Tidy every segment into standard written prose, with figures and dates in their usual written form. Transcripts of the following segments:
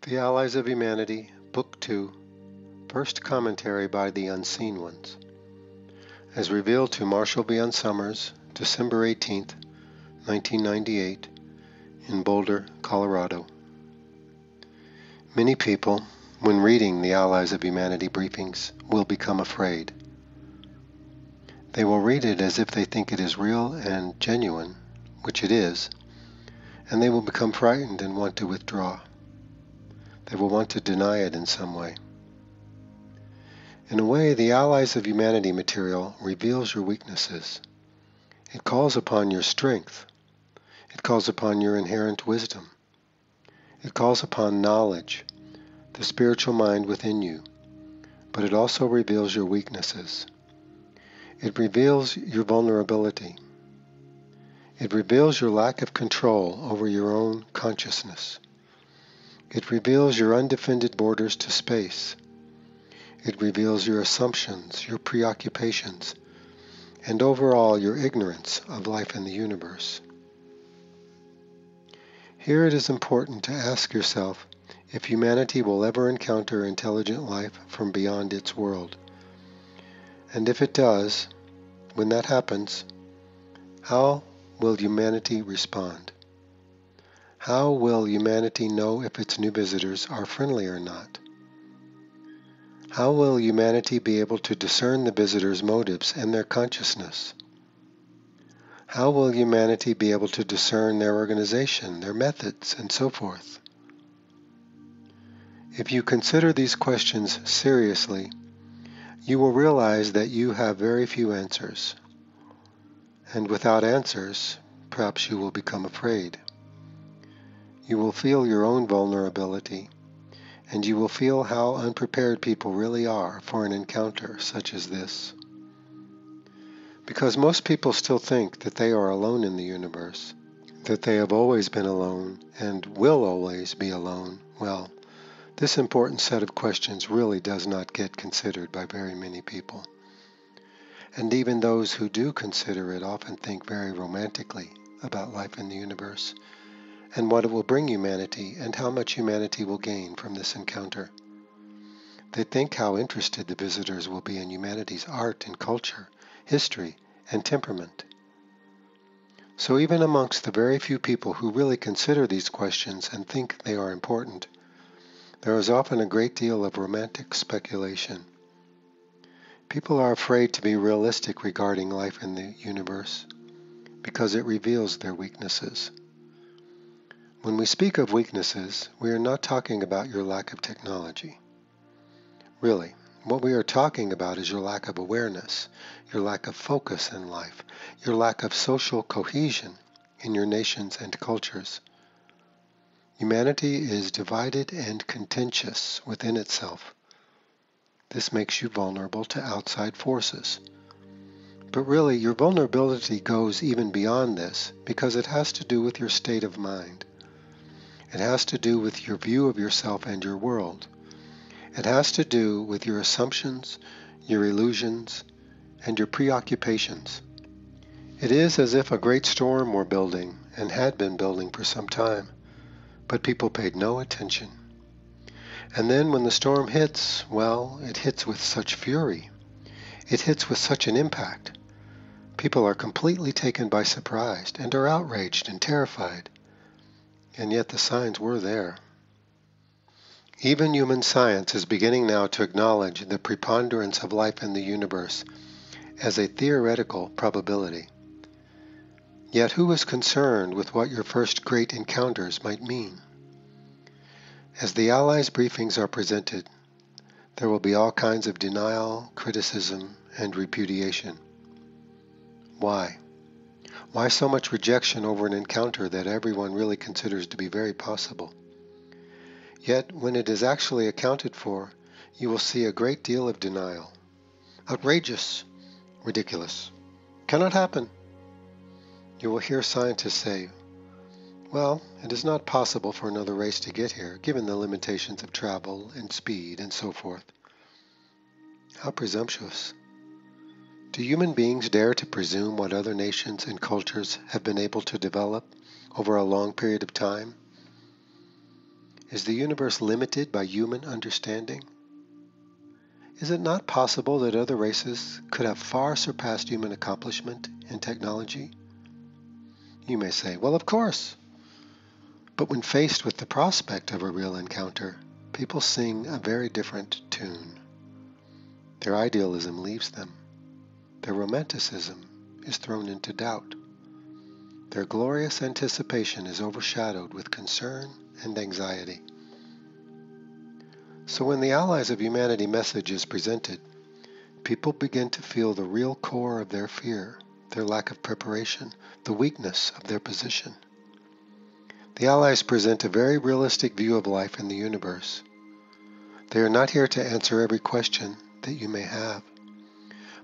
The Allies of Humanity, Book 2, First Commentary by the Unseen Ones, as revealed to Marshall B. Summers, December 18, 1998, in Boulder, Colorado. Many people, when reading the Allies of Humanity Briefings, will become afraid. They will read it as if they think it is real and genuine, which it is, and they will become frightened and want to withdraw. They will want to deny it in some way. In a way, the Allies of Humanity material reveals your weaknesses. It calls upon your strength. It calls upon your inherent wisdom. It calls upon knowledge, the spiritual mind within you, but it also reveals your weaknesses. It reveals your vulnerability. It reveals your lack of control over your own consciousness. It reveals your undefended borders to space. It reveals your assumptions, your preoccupations, and overall your ignorance of life in the universe. Here it is important to ask yourself if humanity will ever encounter intelligent life from beyond its world. And if it does, when that happens, how will humanity respond? How will humanity know if its new visitors are friendly or not? How will humanity be able to discern the visitors' motives and their consciousness? How will humanity be able to discern their organization, their methods, and so forth? If you consider these questions seriously, you will realize that you have very few answers. And without answers, perhaps you will become afraid. You will feel your own vulnerability, and you will feel how unprepared people really are for an encounter such as this. Because most people still think that they are alone in the universe, that they have always been alone and will always be alone, well, this important set of questions really does not get considered by very many people. And even those who do consider it often think very romantically about life in the universe, and what it will bring humanity, and how much humanity will gain from this encounter. They think how interested the visitors will be in humanity's art and culture, history, and temperament. So even amongst the very few people who really consider these questions and think they are important, there is often a great deal of romantic speculation. People are afraid to be realistic regarding life in the universe because it reveals their weaknesses. When we speak of weaknesses, we are not talking about your lack of technology. Really, what we are talking about is your lack of awareness, your lack of focus in life, your lack of social cohesion in your nations and cultures. Humanity is divided and contentious within itself. This makes you vulnerable to outside forces. But really, your vulnerability goes even beyond this because it has to do with your state of mind. It has to do with your view of yourself and your world. It has to do with your assumptions, your illusions, and your preoccupations. It is as if a great storm were building and had been building for some time, but people paid no attention. And then when the storm hits, well, it hits with such fury. It hits with such an impact. People are completely taken by surprise and are outraged and terrified. And yet the signs were there. Even human science is beginning now to acknowledge the preponderance of life in the universe as a theoretical probability. Yet who is concerned with what your first great encounters might mean? As the Allies' briefings are presented, there will be all kinds of denial, criticism, and repudiation. Why? Why so much rejection over an encounter that everyone really considers to be very possible? Yet, when it is actually accounted for, you will see a great deal of denial. Outrageous, ridiculous, cannot happen. You will hear scientists say, well, it is not possible for another race to get here, given the limitations of travel and speed and so forth. How presumptuous. Do human beings dare to presume what other nations and cultures have been able to develop over a long period of time? Is the universe limited by human understanding? Is it not possible that other races could have far surpassed human accomplishment in technology? You may say, well, of course. But when faced with the prospect of a real encounter, people sing a very different tune. Their idealism leaves them. Their romanticism is thrown into doubt. Their glorious anticipation is overshadowed with concern and anxiety. So when the Allies of Humanity message is presented, people begin to feel the real core of their fear, their lack of preparation, the weakness of their position. The Allies present a very realistic view of life in the universe. They are not here to answer every question that you may have,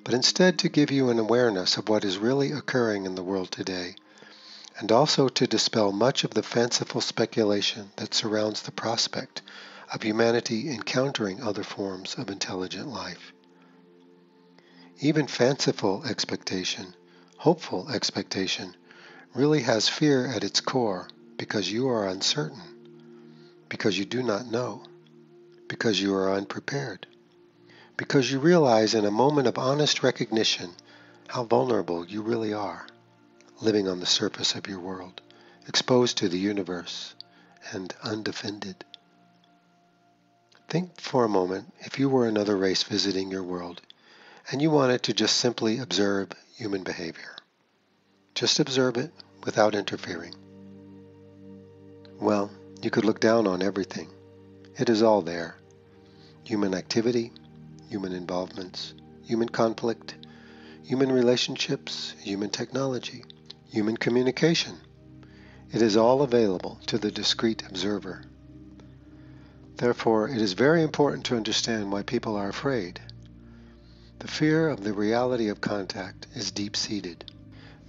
but instead to give you an awareness of what is really occurring in the world today, and also to dispel much of the fanciful speculation that surrounds the prospect of humanity encountering other forms of intelligent life. Even fanciful expectation, hopeful expectation, really has fear at its core because you are uncertain, because you do not know, because you are unprepared, because you realize in a moment of honest recognition how vulnerable you really are, living on the surface of your world, exposed to the universe, and undefended. Think for a moment if you were another race visiting your world, and you wanted to just simply observe human behavior. Just observe it without interfering. Well, you could look down on everything. It is all there. Human activity, human involvements, human conflict, human relationships, human technology, human communication. It is all available to the discreet observer. Therefore, it is very important to understand why people are afraid. The fear of the reality of contact is deep-seated.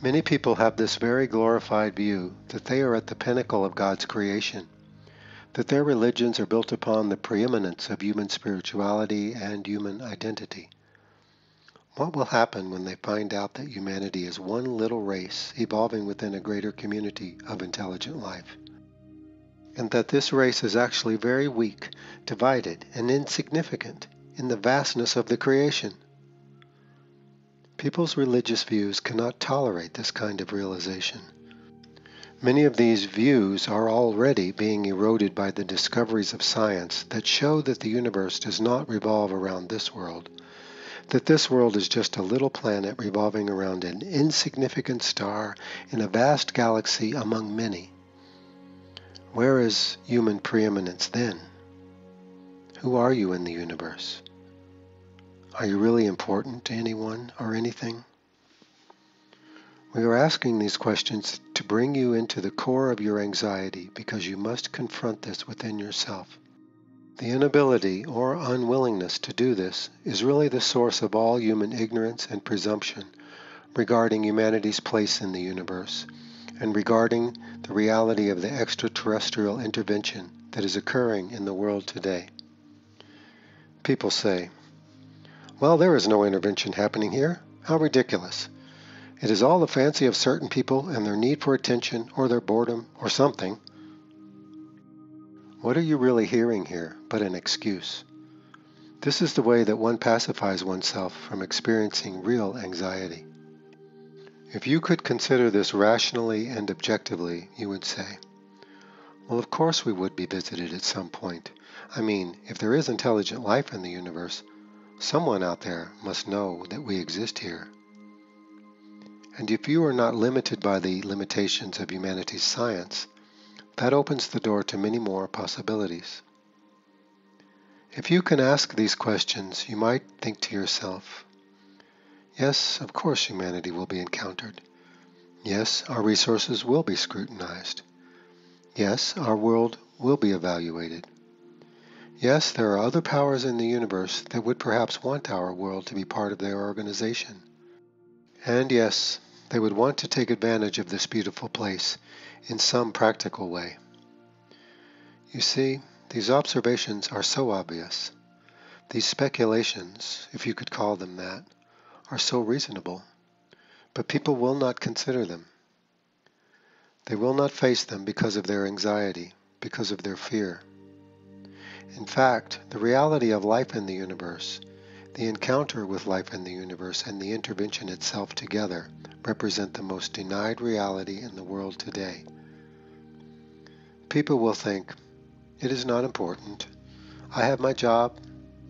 Many people have this very glorified view that they are at the pinnacle of God's creation, that their religions are built upon the preeminence of human spirituality and human identity. What will happen when they find out that humanity is one little race evolving within a greater community of intelligent life, and that this race is actually very weak, divided, and insignificant in the vastness of the creation? People's religious views cannot tolerate this kind of realization. Many of these views are already being eroded by the discoveries of science that show that the universe does not revolve around this world, that this world is just a little planet revolving around an insignificant star in a vast galaxy among many. Where is human preeminence then? Who are you in the universe? Are you really important to anyone or anything? We are asking these questions to bring you into the core of your anxiety because you must confront this within yourself. The inability or unwillingness to do this is really the source of all human ignorance and presumption regarding humanity's place in the universe and regarding the reality of the extraterrestrial intervention that is occurring in the world today. People say, well, there is no intervention happening here. How ridiculous. It is all the fancy of certain people and their need for attention or their boredom or something. What are you really hearing here but an excuse? This is the way that one pacifies oneself from experiencing real anxiety. If you could consider this rationally and objectively, you would say, well, of course we would be visited at some point. I mean, if there is intelligent life in the universe, someone out there must know that we exist here. And if you are not limited by the limitations of humanity's science, that opens the door to many more possibilities. If you can ask these questions, you might think to yourself, yes, of course humanity will be encountered. Yes, our resources will be scrutinized. Yes, our world will be evaluated. Yes, there are other powers in the universe that would perhaps want our world to be part of their organization. And yes, they would want to take advantage of this beautiful place in some practical way. You see, these observations are so obvious. These speculations, if you could call them that, are so reasonable, but people will not consider them. They will not face them because of their anxiety, because of their fear. In fact, the reality of life in the universe, the encounter with life in the universe, and the intervention itself together represent the most denied reality in the world today. People will think, it is not important. I have my job.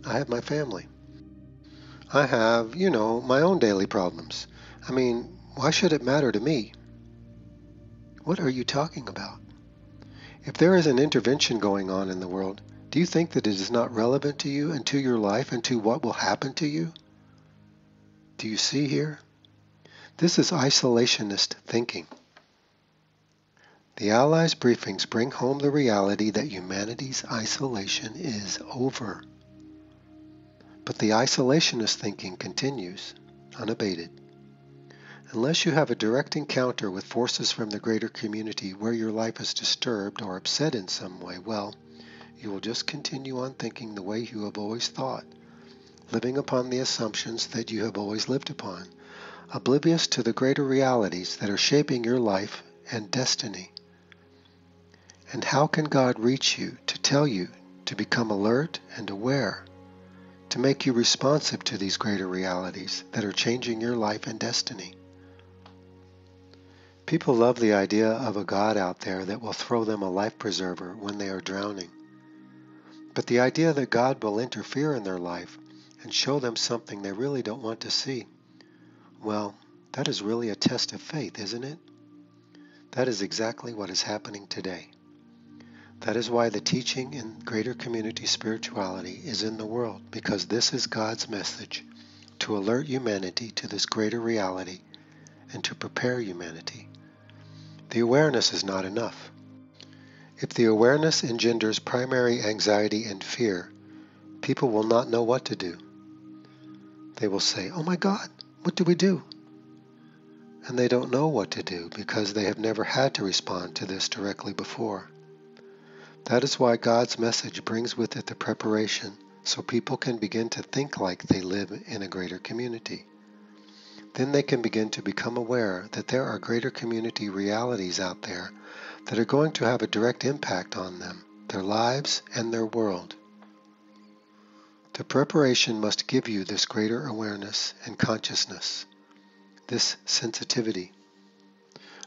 I have my family. I have, my own daily problems. I mean, why should it matter to me? What are you talking about? If there is an intervention going on in the world, do you think that it is not relevant to you and to your life and to what will happen to you? Do you see here? This is isolationist thinking. The Allies briefings bring home the reality that humanity's isolation is over. But the isolationist thinking continues, unabated. Unless you have a direct encounter with forces from the greater community where your life is disturbed or upset in some way, well, you will just continue on thinking the way you have always thought, living upon the assumptions that you have always lived upon, oblivious to the greater realities that are shaping your life and destiny. And how can God reach you to tell you to become alert and aware, to make you responsive to these greater realities that are changing your life and destiny? People love the idea of a God out there that will throw them a life preserver when they are drowning. But the idea that God will interfere in their life and show them something they really don't want to see, well, that is really a test of faith, isn't it? That is exactly what is happening today. That is why the teaching in greater community spirituality is in the world, because this is God's message, to alert humanity to this greater reality and to prepare humanity. The awareness is not enough. If the awareness engenders primary anxiety and fear, people will not know what to do. They will say, "Oh my God, what do we do?" And they don't know what to do because they have never had to respond to this directly before. That is why God's message brings with it the preparation so people can begin to think like they live in a greater community. Then they can begin to become aware that there are greater community realities out there that are going to have a direct impact on them, their lives, and their world. The preparation must give you this greater awareness and consciousness, this sensitivity.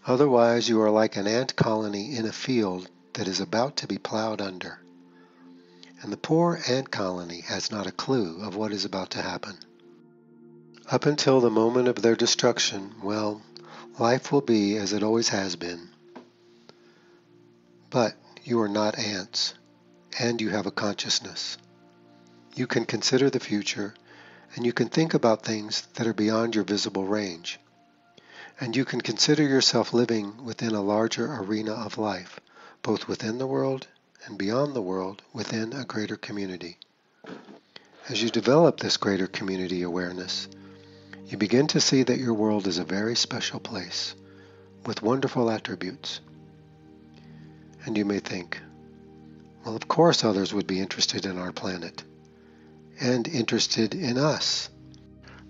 Otherwise, you are like an ant colony in a field that is about to be plowed under. And the poor ant colony has not a clue of what is about to happen. Up until the moment of their destruction, well, life will be as it always has been. But you are not ants, and you have a consciousness. You can consider the future, and you can think about things that are beyond your visible range. And you can consider yourself living within a larger arena of life, both within the world and beyond the world within a greater community. As you develop this greater community awareness, you begin to see that your world is a very special place, with wonderful attributes. And you may think, well, of course others would be interested in our planet, and interested in us.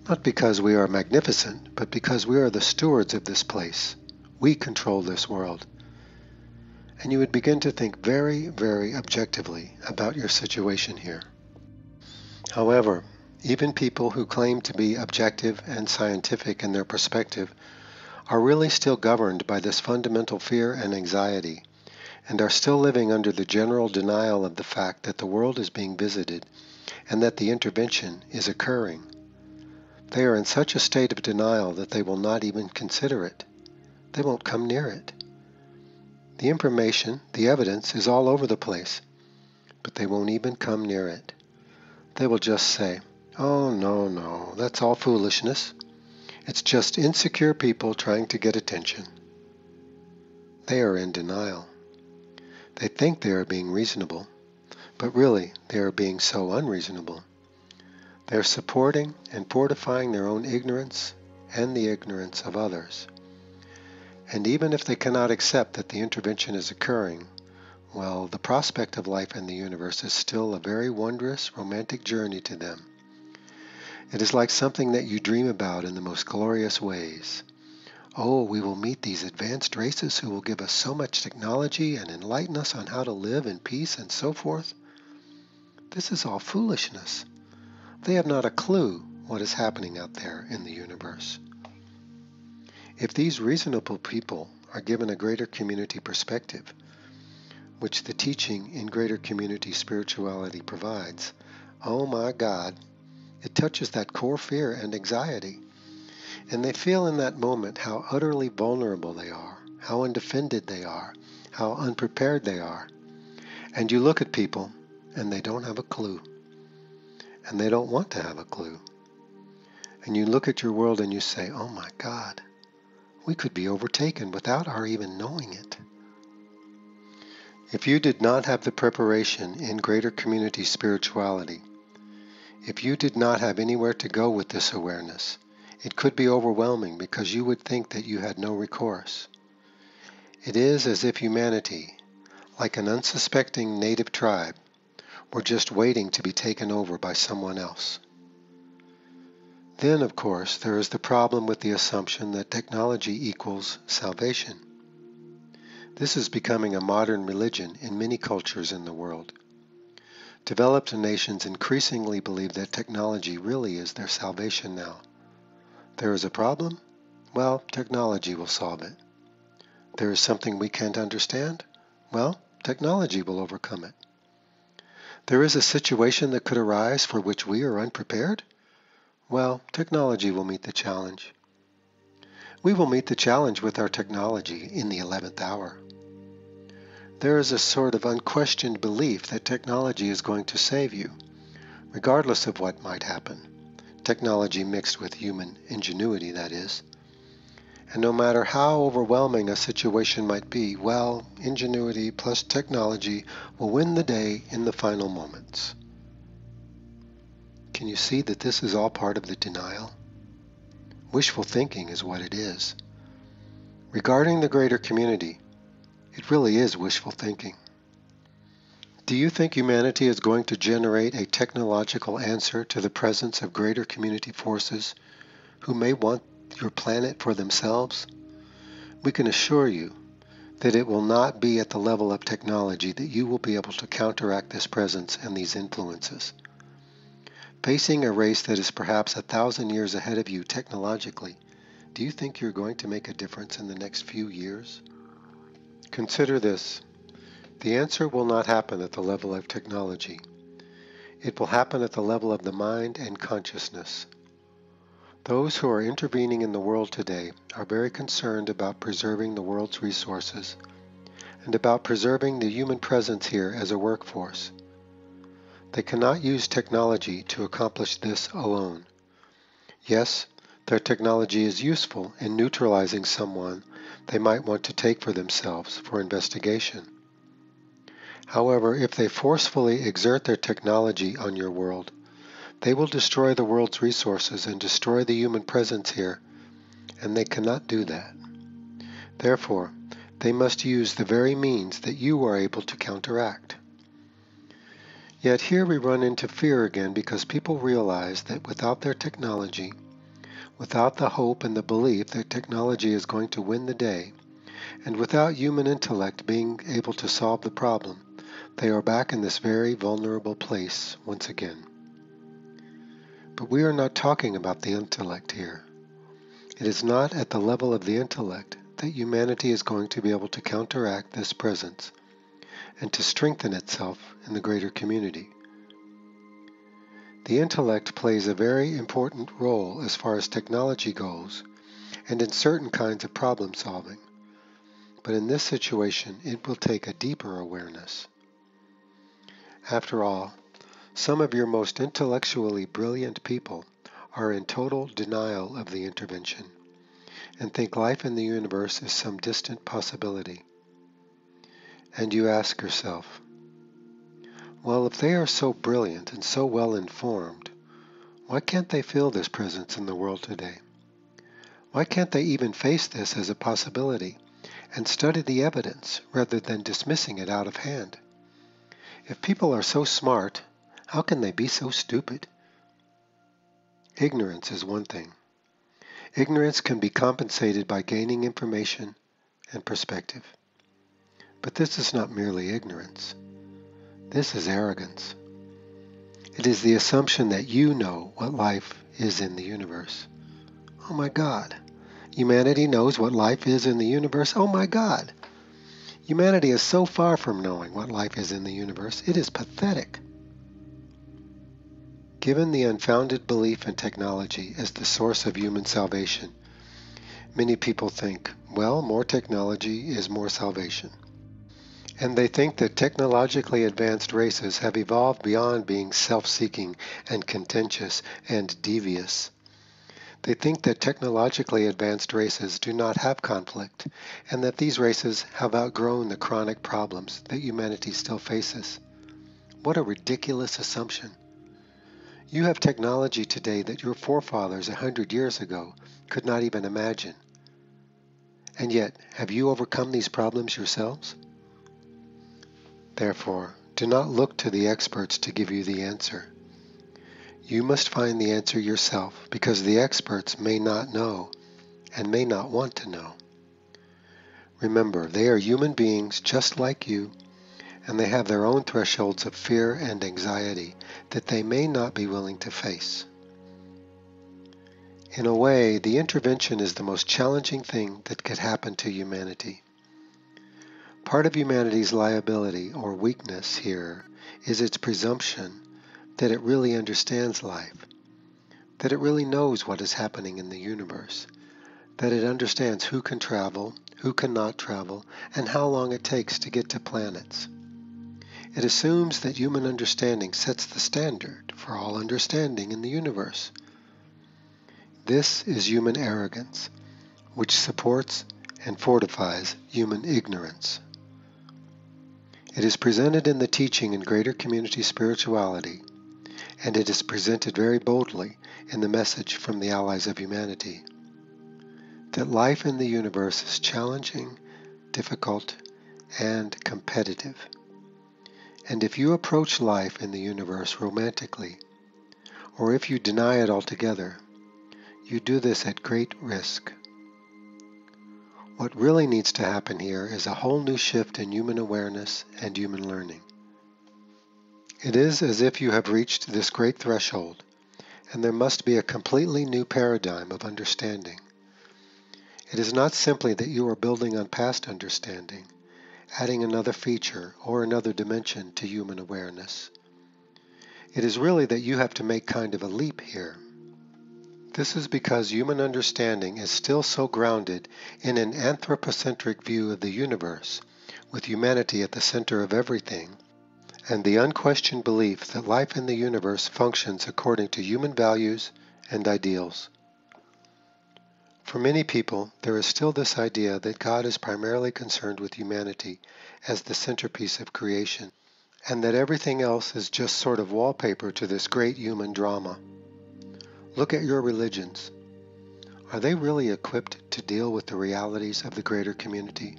Not because we are magnificent, but because we are the stewards of this place. We control this world. And you would begin to think very, very objectively about your situation here. However, even people who claim to be objective and scientific in their perspective are really still governed by this fundamental fear and anxiety, and are still living under the general denial of the fact that the world is being visited and that the intervention is occurring. They are in such a state of denial that they will not even consider it. They won't come near it. The information, the evidence, is all over the place, but they won't even come near it. They will just say, "Oh, no, that's all foolishness. It's just insecure people trying to get attention." They are in denial. They think they are being reasonable, but really they are being so unreasonable. They are supporting and fortifying their own ignorance and the ignorance of others. And even if they cannot accept that the intervention is occurring, well, the prospect of life in the universe is still a very wondrous, romantic journey to them. It is like something that you dream about in the most glorious ways. Oh, we will meet these advanced races who will give us so much technology and enlighten us on how to live in peace and so forth. this is all foolishness. They have not a clue what is happening out there in the universe. If these reasonable people are given a greater community perspective, which the teaching in greater community spirituality provides, oh my God, it touches that core fear and anxiety. And they feel in that moment how utterly vulnerable they are, how undefended they are, how unprepared they are. And you look at people and they don't have a clue. And they don't want to have a clue. And you look at your world and you say, oh my God, we could be overtaken without our even knowing it. If you did not have the preparation in greater community spirituality, if you did not have anywhere to go with this awareness, it could be overwhelming because you would think that you had no recourse. It is as if humanity, like an unsuspecting native tribe, were just waiting to be taken over by someone else. Then, of course, there is the problem with the assumption that technology equals salvation. This is becoming a modern religion in many cultures in the world. Developed nations increasingly believe that technology really is their salvation now. There is a problem? Well, technology will solve it. There is something we can't understand? Well, technology will overcome it. There is a situation that could arise for which we are unprepared? Well, technology will meet the challenge. We will meet the challenge with our technology in the 11th hour. There is a sort of unquestioned belief that technology is going to save you, regardless of what might happen. Technology mixed with human ingenuity, that is. And no matter how overwhelming a situation might be, well, ingenuity plus technology will win the day in the final moments. Can you see that this is all part of the denial? Wishful thinking is what it is. Regarding the greater community, it really is wishful thinking. Do you think humanity is going to generate a technological answer to the presence of greater community forces who may want your planet for themselves? We can assure you that it will not be at the level of technology that you will be able to counteract this presence and these influences. Facing a race that is perhaps 1,000 years ahead of you technologically, do you think you're going to make a difference in the next few years? Consider this. The answer will not happen at the level of technology. It will happen at the level of the mind and consciousness. Those who are intervening in the world today are very concerned about preserving the world's resources and about preserving the human presence here as a workforce. They cannot use technology to accomplish this alone. Yes, their technology is useful in neutralizing someone they might want to take for themselves for investigation. However, if they forcefully exert their technology on your world, they will destroy the world's resources and destroy the human presence here, and they cannot do that. Therefore, they must use the very means that you are able to counteract. Yet here we run into fear again because people realize that without their technology, without the hope and the belief that technology is going to win the day, and without human intellect being able to solve the problem, they are back in this very vulnerable place once again. But we are not talking about the intellect here. It is not at the level of the intellect that humanity is going to be able to counteract this presence and to strengthen itself in the greater community. The intellect plays a very important role as far as technology goes and in certain kinds of problem solving. But in this situation, it will take a deeper awareness. After all, some of your most intellectually brilliant people are in total denial of the intervention and think life in the universe is some distant possibility. And you ask yourself, well, if they are so brilliant and so well informed, why can't they feel this presence in the world today? Why can't they even face this as a possibility and study the evidence rather than dismissing it out of hand? If people are so smart, how can they be so stupid? Ignorance is one thing. Ignorance can be compensated by gaining information and perspective. But this is not merely ignorance. This is arrogance. It is the assumption that you know what life is in the universe. Oh my God. Humanity knows what life is in the universe? Oh my God. Humanity is so far from knowing what life is in the universe, it is pathetic. Given the unfounded belief in technology as the source of human salvation, many people think, well, more technology is more salvation. And they think that technologically advanced races have evolved beyond being self-seeking and contentious and devious. They think that technologically advanced races do not have conflict, and that these races have outgrown the chronic problems that humanity still faces. What a ridiculous assumption. You have technology today that your forefathers 100 years ago could not even imagine. And yet, have you overcome these problems yourselves? Therefore, do not look to the experts to give you the answer. You must find the answer yourself, because the experts may not know and may not want to know. Remember, they are human beings just like you, and they have their own thresholds of fear and anxiety that they may not be willing to face. In a way, the intervention is the most challenging thing that could happen to humanity. Part of humanity's liability or weakness here is its presumption that it really understands life, that it really knows what is happening in the universe, that it understands who can travel, who cannot travel, and how long it takes to get to planets. It assumes that human understanding sets the standard for all understanding in the universe. This is human arrogance, which supports and fortifies human ignorance. It is presented in the teaching in Greater Community Spirituality, and it is presented very boldly in the message from the Allies of Humanity, that life in the universe is challenging, difficult, and competitive. And if you approach life in the universe romantically, or if you deny it altogether, you do this at great risk. What really needs to happen here is a whole new shift in human awareness and human learning. It is as if you have reached this great threshold, and there must be a completely new paradigm of understanding. It is not simply that you are building on past understanding, adding another feature or another dimension to human awareness. It is really that you have to make kind of a leap here. This is because human understanding is still so grounded in an anthropocentric view of the universe, with humanity at the center of everything, and the unquestioned belief that life in the universe functions according to human values and ideals. For many people, there is still this idea that God is primarily concerned with humanity as the centerpiece of creation, and that everything else is just sort of wallpaper to this great human drama. Look at your religions. Are they really equipped to deal with the realities of the greater community?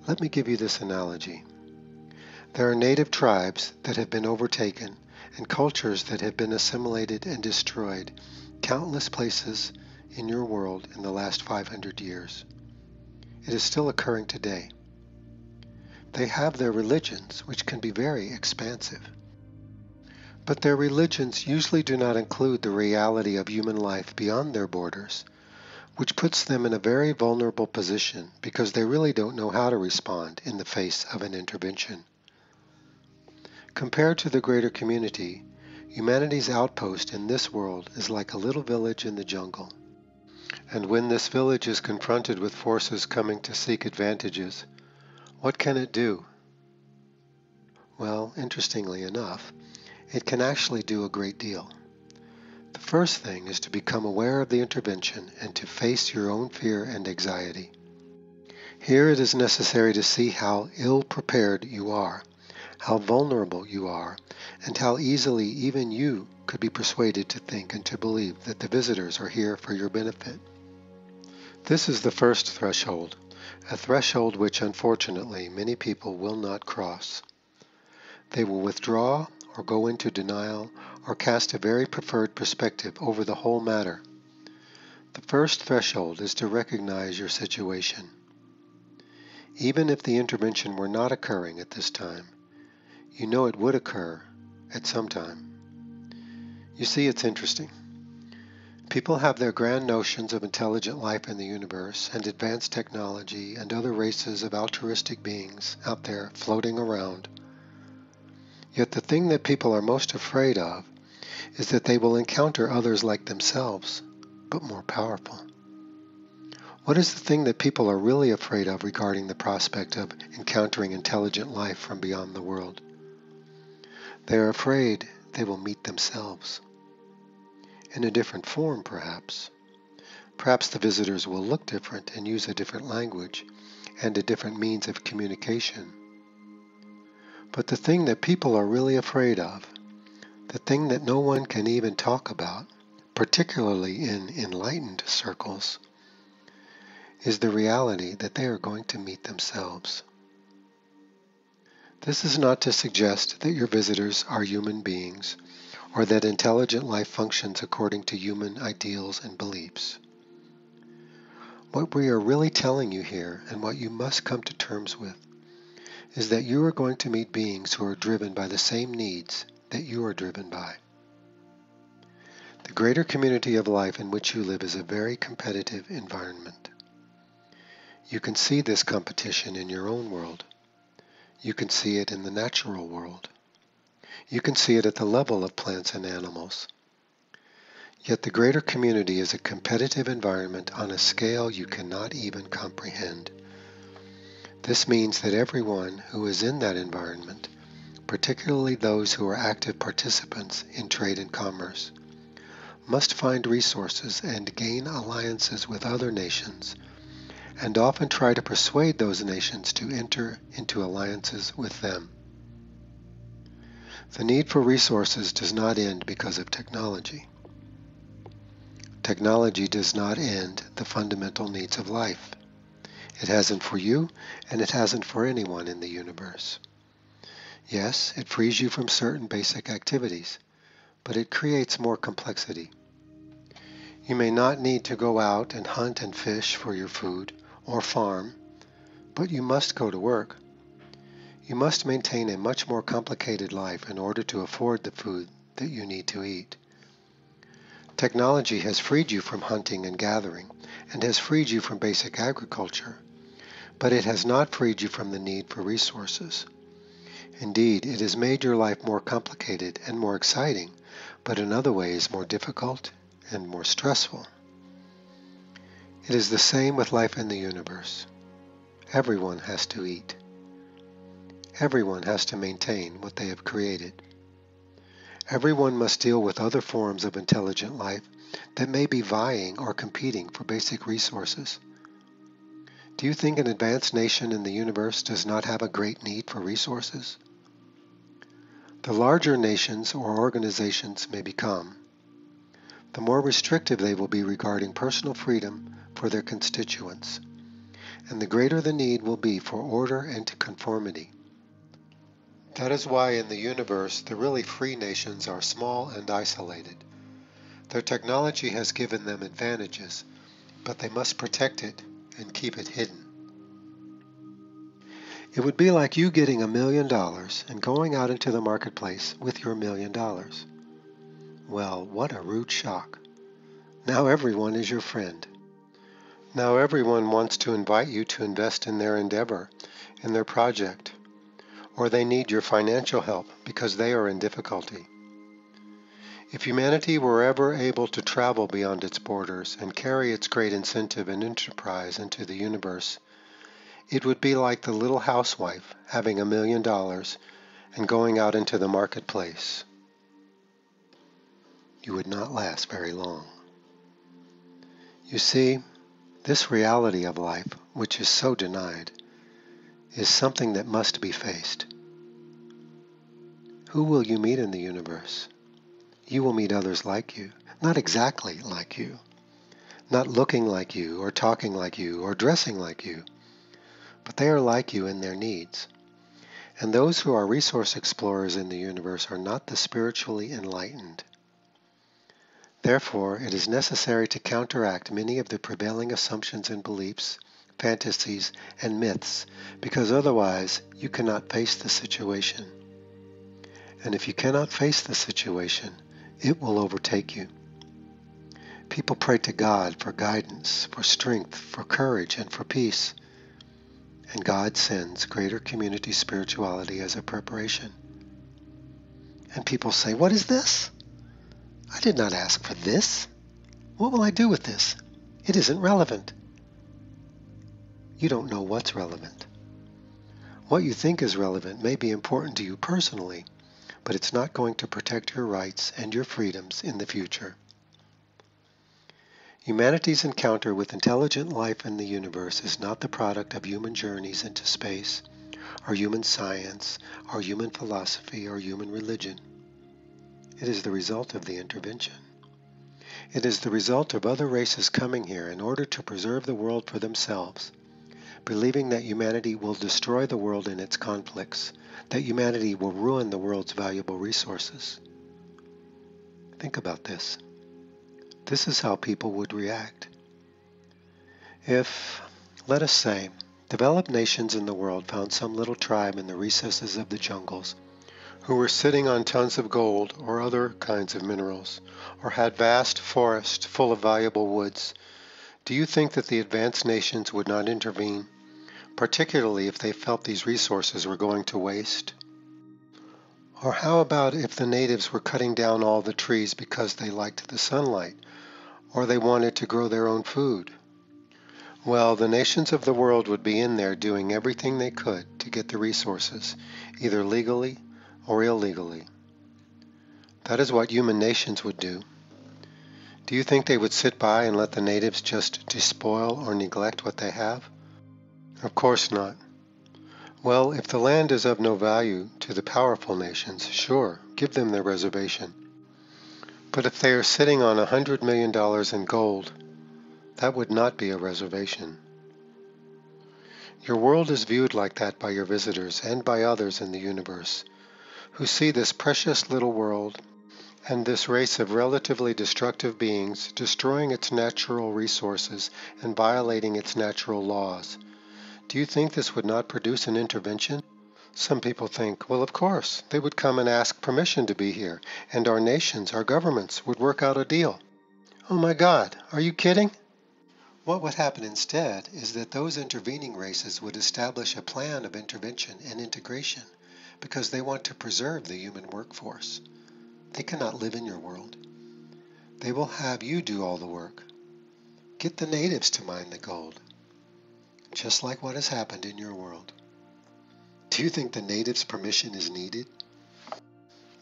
Let me give you this analogy. There are native tribes that have been overtaken and cultures that have been assimilated and destroyed countless places in your world in the last 500 years. It is still occurring today. They have their religions, which can be very expansive. But their religions usually do not include the reality of human life beyond their borders, which puts them in a very vulnerable position because they really don't know how to respond in the face of an intervention. Compared to the greater community, humanity's outpost in this world is like a little village in the jungle. And when this village is confronted with forces coming to seek advantages, what can it do? Well, interestingly enough, it can actually do a great deal. The first thing is to become aware of the intervention and to face your own fear and anxiety. Here it is necessary to see how ill-prepared you are, how vulnerable you are, and how easily even you could be persuaded to think and to believe that the visitors are here for your benefit. This is the first threshold, a threshold which unfortunately many people will not cross. They will withdraw or go into denial or cast a very preferred perspective over the whole matter. The first threshold is to recognize your situation. Even if the intervention were not occurring at this time, you know it would occur at some time. You see, it's interesting. People have their grand notions of intelligent life in the universe and advanced technology and other races of altruistic beings out there floating around. Yet the thing that people are most afraid of is that they will encounter others like themselves, but more powerful. What is the thing that people are really afraid of regarding the prospect of encountering intelligent life from beyond the world? They are afraid they will meet themselves. In a different form, perhaps. Perhaps the visitors will look different and use a different language and a different means of communication. But the thing that people are really afraid of, the thing that no one can even talk about, particularly in enlightened circles, is the reality that they are going to meet themselves. This is not to suggest that your visitors are human beings or that intelligent life functions according to human ideals and beliefs. What we are really telling you here, and what you must come to terms with, is that you are going to meet beings who are driven by the same needs that you are driven by. The greater community of life in which you live is a very competitive environment. You can see this competition in your own world. You can see it in the natural world. You can see it at the level of plants and animals. Yet the greater community is a competitive environment on a scale you cannot even comprehend. This means that everyone who is in that environment, particularly those who are active participants in trade and commerce, must find resources and gain alliances with other nations, and often try to persuade those nations to enter into alliances with them. The need for resources does not end because of technology. Technology does not end the fundamental needs of life. It hasn't for you, and it hasn't for anyone in the universe. Yes, it frees you from certain basic activities, but it creates more complexity. You may not need to go out and hunt and fish for your food or farm, but you must go to work. You must maintain a much more complicated life in order to afford the food that you need to eat. Technology has freed you from hunting and gathering, and has freed you from basic agriculture, but it has not freed you from the need for resources. Indeed, it has made your life more complicated and more exciting, but in other ways more difficult and more stressful. It is the same with life in the universe. Everyone has to eat. Everyone has to maintain what they have created. Everyone must deal with other forms of intelligent life that may be vying or competing for basic resources. Do you think an advanced nation in the universe does not have a great need for resources? The larger nations or organizations may become, the more restrictive they will be regarding personal freedom for their constituents, and the greater the need will be for order and conformity. That is why in the universe the really free nations are small and isolated. Their technology has given them advantages, but they must protect it and keep it hidden. It would be like you getting $1 million and going out into the marketplace with your $1 million. Well, what a rude shock. Now everyone is your friend. Now everyone wants to invite you to invest in their endeavor, in their project, or they need your financial help because they are in difficulty. If humanity were ever able to travel beyond its borders and carry its great incentive and enterprise into the universe, it would be like the little housewife having $1 million and going out into the marketplace. You would not last very long. You see, this reality of life, which is so denied, is something that must be faced. Who will you meet in the universe? You will meet others like you, not exactly like you, not looking like you, or talking like you, or dressing like you, but they are like you in their needs. And those who are resource explorers in the universe are not the spiritually enlightened. Therefore, it is necessary to counteract many of the prevailing assumptions and beliefs, fantasies, and myths, because otherwise you cannot face the situation. And if you cannot face the situation, it will overtake you. People pray to God for guidance, for strength, for courage, and for peace. And God sends greater community spirituality as a preparation. And people say, "What is this? I did not ask for this. What will I do with this? It isn't relevant." You don't know what's relevant. What you think is relevant may be important to you personally, but it's not going to protect your rights and your freedoms in the future. Humanity's encounter with intelligent life in the universe is not the product of human journeys into space, or human science, or human philosophy, or human religion. It is the result of the intervention. It is the result of other races coming here in order to preserve the world for themselves, believing that humanity will destroy the world in its conflicts, that humanity will ruin the world's valuable resources. Think about this. This is how people would react. If, let us say, developed nations in the world found some little tribe in the recesses of the jungles who were sitting on tons of gold or other kinds of minerals, or had vast forests full of valuable woods, do you think that the advanced nations would not intervene, particularly if they felt these resources were going to waste? Or how about if the natives were cutting down all the trees because they liked the sunlight, or they wanted to grow their own food? Well, the nations of the world would be in there doing everything they could to get the resources, either legally or illegally. That is what human nations would do. Do you think they would sit by and let the natives just despoil or neglect what they have? Of course not. Well, if the land is of no value to the powerful nations, sure, give them their reservation. But if they are sitting on $100 million in gold, that would not be a reservation. Your world is viewed like that by your visitors and by others in the universe, who see this precious little world and this race of relatively destructive beings destroying its natural resources and violating its natural laws. Do you think this would not produce an intervention? Some people think, well, of course, they would come and ask permission to be here, and our nations, our governments, would work out a deal. Oh my God, are you kidding? What would happen instead is that those intervening races would establish a plan of intervention and integration because they want to preserve the human workforce. They cannot live in your world. They will have you do all the work. Get the natives to mine the gold, just like what has happened in your world. Do you think the natives' permission is needed?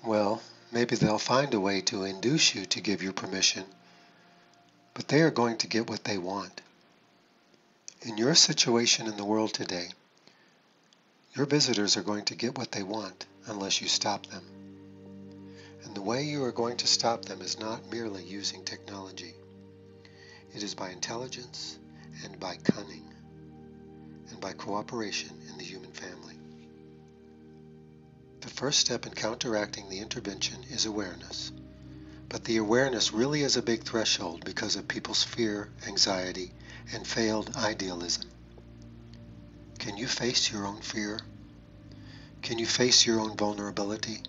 Well, maybe they'll find a way to induce you to give you permission, but they are going to get what they want. In your situation in the world today, your visitors are going to get what they want unless you stop them. And the way you are going to stop them is not merely using technology. It is by intelligence and by cunning and by cooperation in the human family. The first step in counteracting the intervention is awareness. But the awareness really is a big threshold because of people's fear, anxiety, and failed idealism. Can you face your own fear? Can you face your own vulnerability?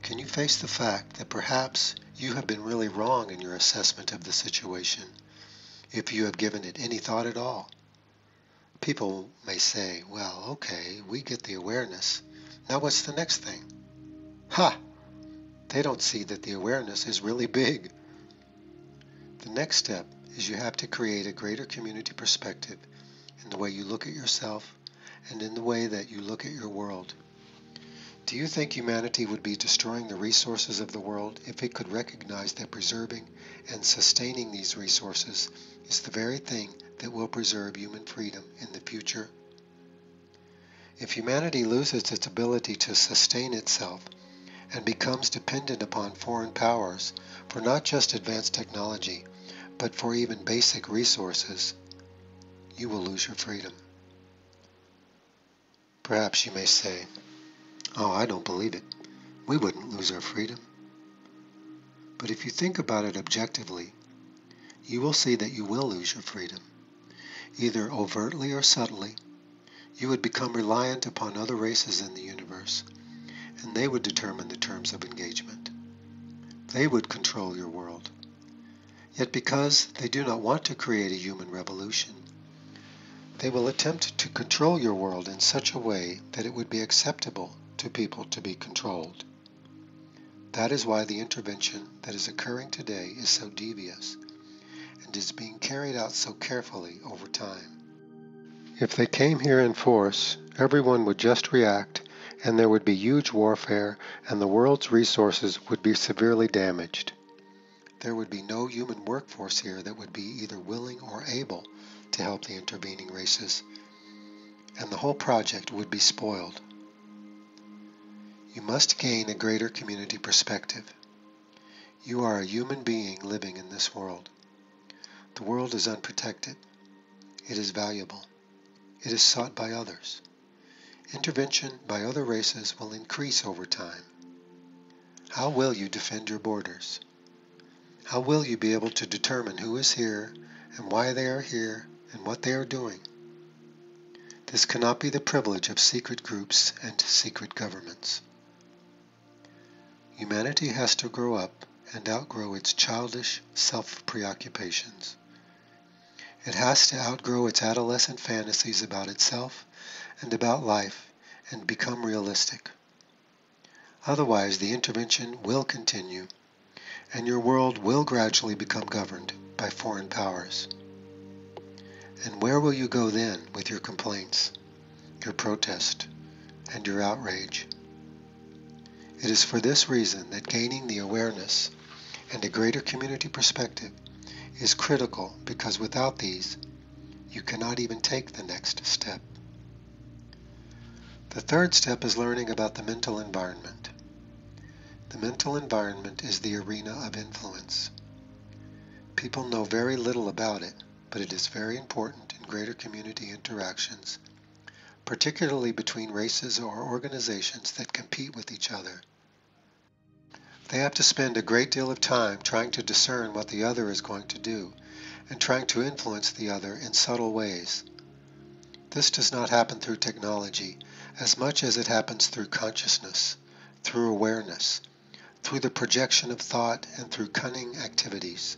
Can you face the fact that perhaps you have been really wrong in your assessment of the situation, if you have given it any thought at all? People may say, well, okay, we get the awareness. Now what's the next thing? Ha! They don't see that the awareness is really big. The next step is you have to create a greater community perspective in the way you look at yourself and in the way that you look at your world. Do you think humanity would be destroying the resources of the world if it could recognize that preserving and sustaining these resources is the very thing that will preserve human freedom in the future? If humanity loses its ability to sustain itself and becomes dependent upon foreign powers for not just advanced technology, but for even basic resources, you will lose your freedom. Perhaps you may say, oh, I don't believe it. We wouldn't lose our freedom. But if you think about it objectively, you will see that you will lose your freedom. Either overtly or subtly, you would become reliant upon other races in the universe, and they would determine the terms of engagement. They would control your world. Yet because they do not want to create a human revolution, they will attempt to control your world in such a way that it would be acceptable to people to be controlled. That is why the intervention that is occurring today is so devious and is being carried out so carefully over time. If they came here in force, everyone would just react, and there would be huge warfare, and the world's resources would be severely damaged. There would be no human workforce here that would be either willing or able to help the intervening races, and the whole project would be spoiled. You must gain a greater community perspective. You are a human being living in this world. The world is unprotected. It is valuable. It is sought by others. Intervention by other races will increase over time. How will you defend your borders? How will you be able to determine who is here and why they are here and what they are doing? This cannot be the privilege of secret groups and secret governments. Humanity has to grow up and outgrow its childish self-preoccupations. It has to outgrow its adolescent fantasies about itself and about life and become realistic. Otherwise, the intervention will continue, and your world will gradually become governed by foreign powers. And where will you go then with your complaints, your protest, and your outrage? It is for this reason that gaining the awareness and a greater community perspective is critical, because without these, you cannot even take the next step. The third step is learning about the mental environment. The mental environment is the arena of influence. People know very little about it, but it is very important in greater community interactions, particularly between races or organizations that compete with each other. They have to spend a great deal of time trying to discern what the other is going to do and trying to influence the other in subtle ways. This does not happen through technology as much as it happens through consciousness, through awareness, through the projection of thought, and through cunning activities.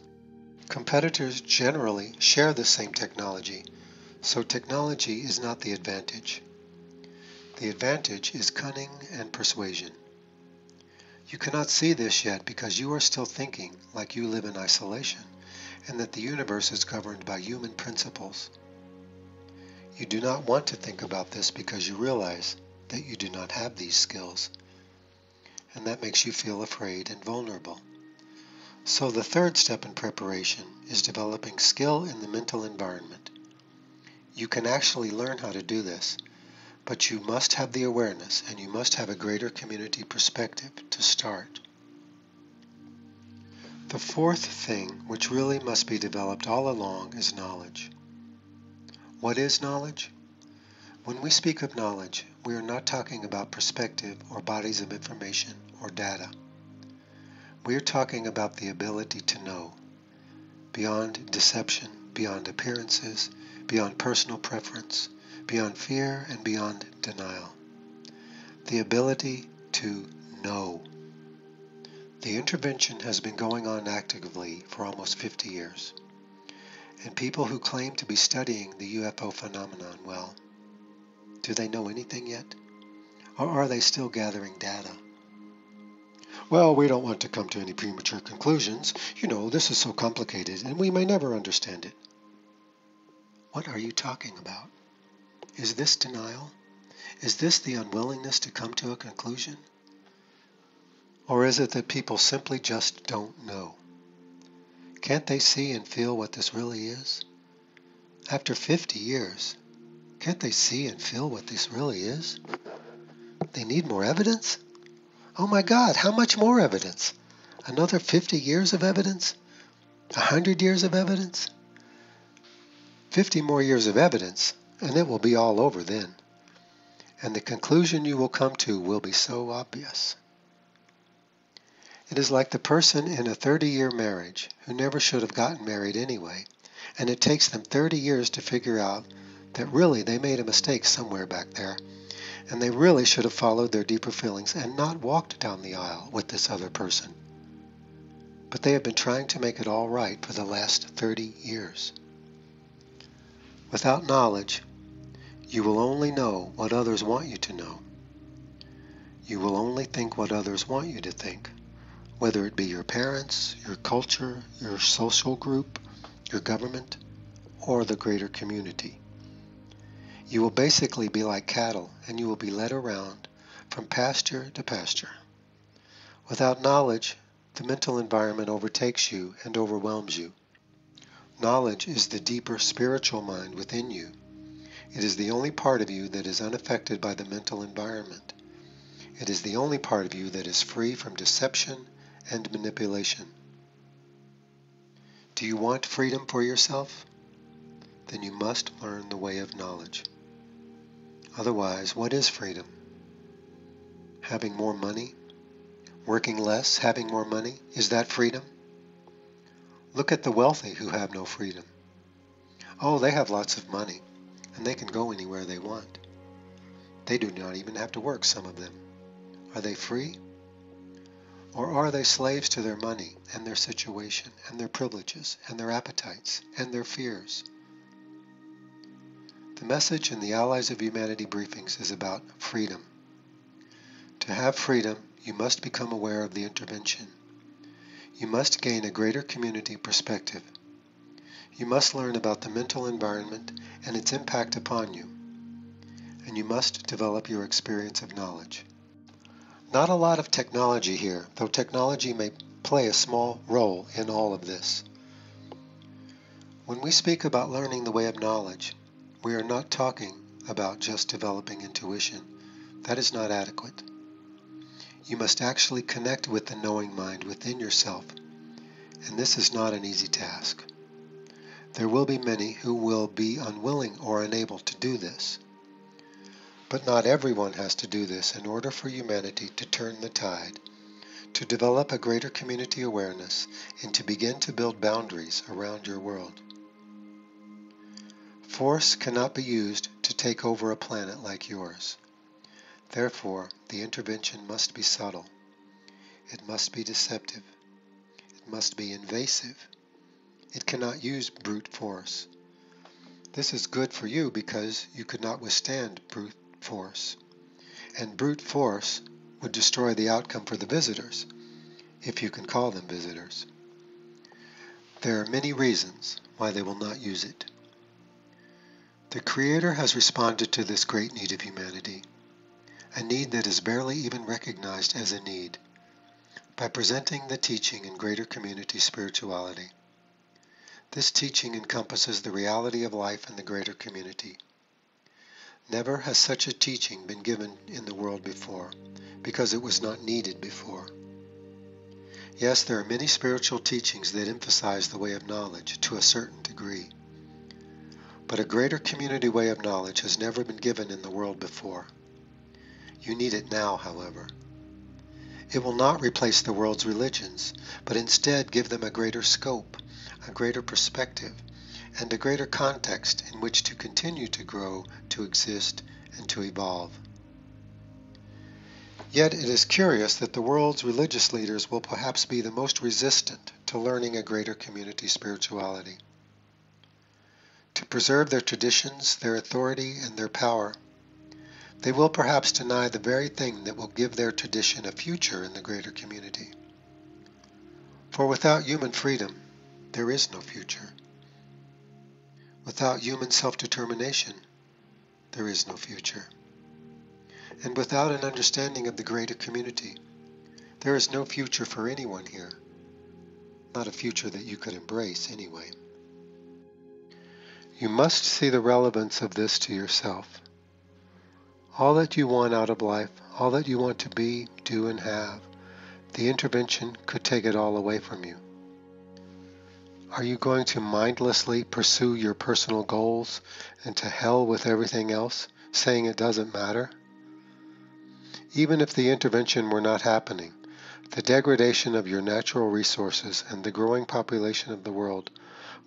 Competitors generally share the same technology, so technology is not the advantage. The advantage is cunning and persuasion. You cannot see this yet because you are still thinking like you live in isolation and that the universe is governed by human principles. You do not want to think about this because you realize that you do not have these skills, and that makes you feel afraid and vulnerable. So the third step in preparation is developing skill in the mental environment. You can actually learn how to do this, but you must have the awareness and you must have a greater community perspective to start. The fourth thing, which really must be developed all along, is knowledge. What is knowledge? When we speak of knowledge, we are not talking about perspective or bodies of information or data. We are talking about the ability to know, beyond deception, beyond appearances, beyond personal preference, beyond fear, and beyond denial. The ability to know. The intervention has been going on actively for almost 50 years, and people who claim to be studying the UFO phenomenon, well, do they know anything yet? Or are they still gathering data? Well, we don't want to come to any premature conclusions. This is so complicated, and we may never understand it. What are you talking about? Is this denial? Is this the unwillingness to come to a conclusion? Or is it that people simply just don't know? Can't they see and feel what this really is? After 50 years, can't they see and feel what this really is? They need more evidence? Oh my God, how much more evidence? Another 50 years of evidence? 100 years of evidence? 50 more years of evidence, and it will be all over then. And the conclusion you will come to will be so obvious. It is like the person in a 30-year marriage who never should have gotten married anyway, and it takes them 30 years to figure out that really they made a mistake somewhere back there, And they really should have followed their deeper feelings and not walked down the aisle with this other person. But they have been trying to make it all right for the last 30 years. Without knowledge, you will only know what others want you to know. You will only think what others want you to think, whether it be your parents, your culture, your social group, your government, or the greater community. You will basically be like cattle, and you will be led around from pasture to pasture. Without knowledge, the mental environment overtakes you and overwhelms you. Knowledge is the deeper spiritual mind within you. It is the only part of you that is unaffected by the mental environment. It is the only part of you that is free from deception and manipulation. Do you want freedom for yourself? Then you must learn the way of knowledge. Otherwise, what is freedom? Having more money? Working less, having more money? Is that freedom? Look at the wealthy who have no freedom. Oh, they have lots of money, and they can go anywhere they want. They do not even have to work, some of them. Are they free? Or are they slaves to their money and their situation and their privileges and their appetites and their fears? The message in the Allies of Humanity Briefings is about freedom. To have freedom, you must become aware of the intervention. You must gain a greater community perspective. You must learn about the mental environment and its impact upon you. And you must develop your experience of knowledge. Not a lot of technology here, though technology may play a small role in all of this. When we speak about learning the way of knowledge, we are not talking about just developing intuition. That is not adequate. You must actually connect with the knowing mind within yourself, and this is not an easy task. There will be many who will be unwilling or unable to do this. But not everyone has to do this in order for humanity to turn the tide, to develop a greater community awareness, and to begin to build boundaries around your world. Force cannot be used to take over a planet like yours. Therefore, the intervention must be subtle. It must be deceptive. It must be invasive. It cannot use brute force. This is good for you because you could not withstand brute force. And brute force would destroy the outcome for the visitors, if you can call them visitors. There are many reasons why they will not use it. The Creator has responded to this great need of humanity, a need that is barely even recognized as a need, by presenting the teaching in greater community spirituality. This teaching encompasses the reality of life in the greater community. Never has such a teaching been given in the world before, because it was not needed before. Yes, there are many spiritual teachings that emphasize the way of knowledge to a certain degree. But a greater community way of knowledge has never been given in the world before. You need it now, however. It will not replace the world's religions, but instead give them a greater scope, a greater perspective, and a greater context in which to continue to grow, to exist, and to evolve. Yet it is curious that the world's religious leaders will perhaps be the most resistant to learning a greater community spirituality. To preserve their traditions, their authority, and their power, they will perhaps deny the very thing that will give their tradition a future in the greater community. For without human freedom, there is no future. Without human self-determination, there is no future. And without an understanding of the greater community, there is no future for anyone here. Not a future that you could embrace anyway. You must see the relevance of this to yourself. All that you want out of life, all that you want to be, do, and have, the intervention could take it all away from you. Are you going to mindlessly pursue your personal goals and to hell with everything else, saying it doesn't matter? Even if the intervention were not happening, the degradation of your natural resources and the growing population of the world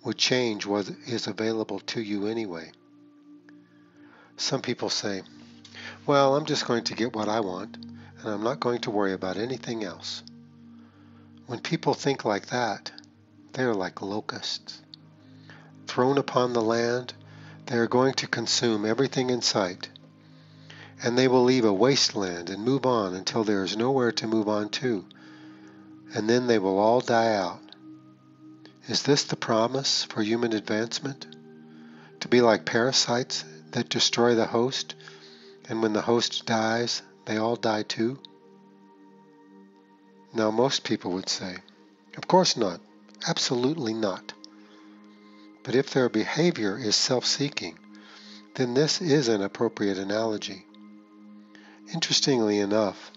would change what is available to you anyway. Some people say, Well, I'm just going to get what I want, and I'm not going to worry about anything else. When people think like that, they are like locusts. Thrown upon the land, they are going to consume everything in sight, and they will leave a wasteland and move on until there is nowhere to move on to, and then they will all die out. Is this the promise for human advancement? To be like parasites that destroy the host, and when the host dies, they all die too? Now, most people would say, of course not, absolutely not. But if their behavior is self-seeking, then this is an appropriate analogy. Interestingly enough,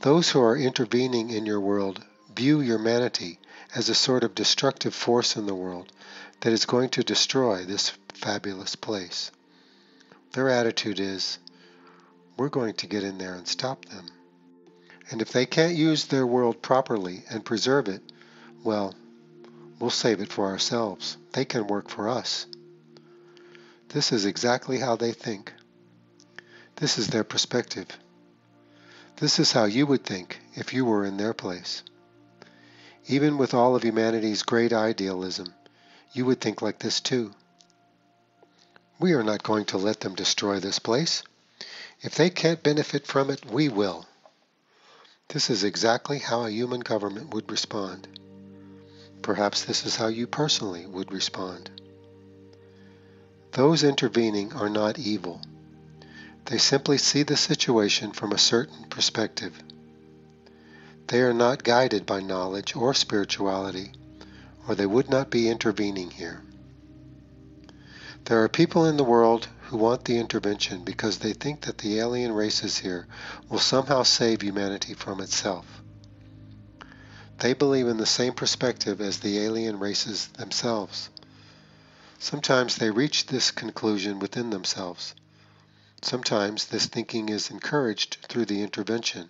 those who are intervening in your world view humanity as a sort of destructive force in the world that is going to destroy this fabulous place. Their attitude is, we're going to get in there and stop them. And if they can't use their world properly and preserve it, well, we'll save it for ourselves. They can work for us. This is exactly how they think. This is their perspective. This is how you would think if you were in their place. Even with all of humanity's great idealism, you would think like this too. We are not going to let them destroy this place. If they can't benefit from it, we will. This is exactly how a human government would respond. Perhaps this is how you personally would respond. Those intervening are not evil. They simply see the situation from a certain perspective. They are not guided by knowledge or spirituality, or they would not be intervening here. There are people in the world who want the intervention because they think that the alien races here will somehow save humanity from itself. They believe in the same perspective as the alien races themselves. Sometimes they reach this conclusion within themselves. Sometimes this thinking is encouraged through the intervention.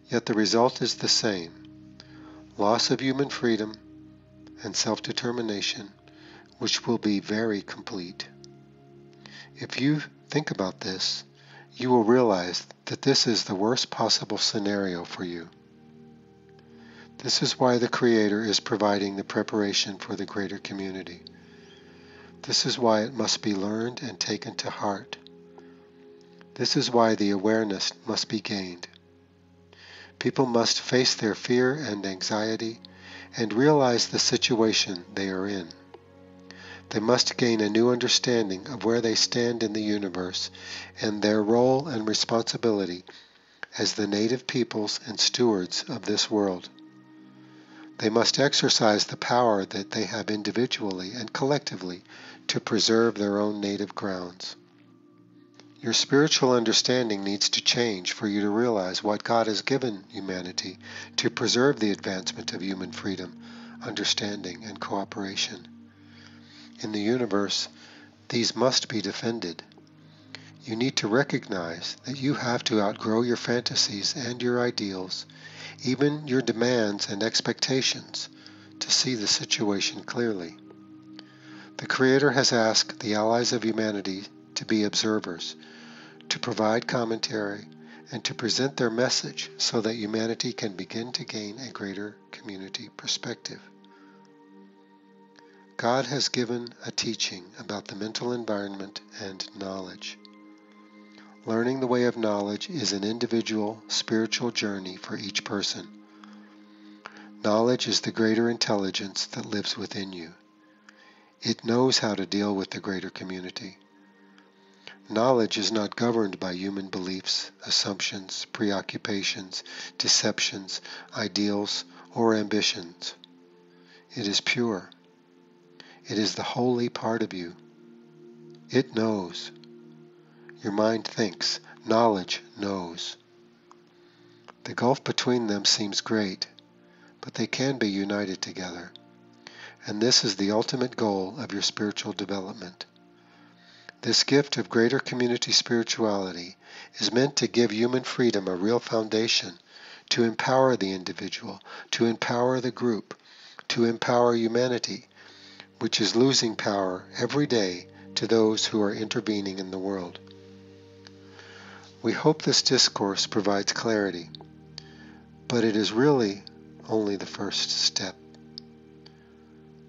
Yet the result is the same: loss of human freedom and self-determination, which will be very complete. If you think about this, you will realize that this is the worst possible scenario for you. This is why the Creator is providing the preparation for the greater community. This is why it must be learned and taken to heart. This is why the awareness must be gained. People must face their fear and anxiety and realize the situation they are in. They must gain a new understanding of where they stand in the universe and their role and responsibility as the native peoples and stewards of this world. They must exercise the power that they have individually and collectively to preserve their own native grounds. Your spiritual understanding needs to change for you to realize what God has given humanity to preserve the advancement of human freedom, understanding, and cooperation. In the universe, these must be defended. You need to recognize that you have to outgrow your fantasies and your ideals, even your demands and expectations, to see the situation clearly. The Creator has asked the Allies of Humanity to be observers, to provide commentary, and to present their message so that humanity can begin to gain a greater community perspective. God has given a teaching about the mental environment and knowledge. Learning the way of knowledge is an individual spiritual journey for each person. Knowledge is the greater intelligence that lives within you. It knows how to deal with the greater community. Knowledge is not governed by human beliefs, assumptions, preoccupations, deceptions, ideals, or ambitions. It is pure. It is the holy part of you. It knows. Your mind thinks. Knowledge knows. The gulf between them seems great, but they can be united together. And this is the ultimate goal of your spiritual development. This gift of greater community spirituality is meant to give human freedom a real foundation, to empower the individual, to empower the group, to empower humanity, which is losing power every day to those who are intervening in the world. We hope this discourse provides clarity, but it is really only the first step.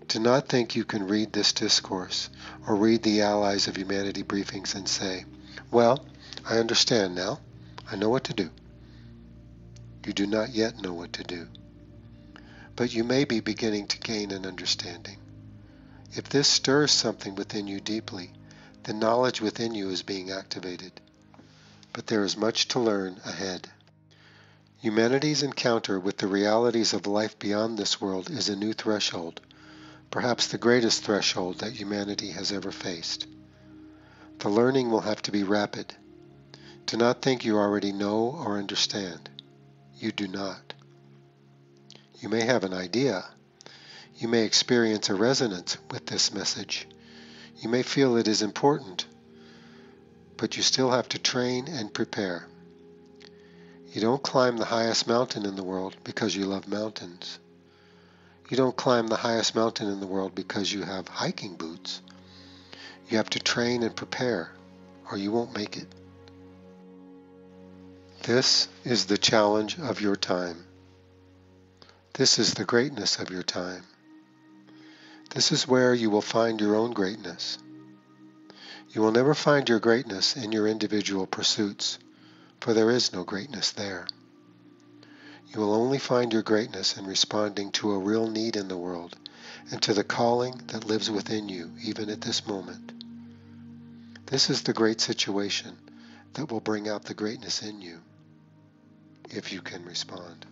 Do not think you can read this discourse or read the Allies of Humanity Briefings and say, "Well, I understand now. I know what to do." You do not yet know what to do, but you may be beginning to gain an understanding. If this stirs something within you deeply, the knowledge within you is being activated. But there is much to learn ahead. Humanity's encounter with the realities of life beyond this world is a new threshold, perhaps the greatest threshold that humanity has ever faced. The learning will have to be rapid. Do not think you already know or understand. You do not. You may have an idea. You may experience a resonance with this message. You may feel it is important, but you still have to train and prepare. You don't climb the highest mountain in the world because you love mountains. You don't climb the highest mountain in the world because you have hiking boots. You have to train and prepare, or you won't make it. This is the challenge of your time. This is the greatness of your time. This is where you will find your own greatness. You will never find your greatness in your individual pursuits, for there is no greatness there. You will only find your greatness in responding to a real need in the world and to the calling that lives within you even at this moment. This is the great situation that will bring out the greatness in you, if you can respond.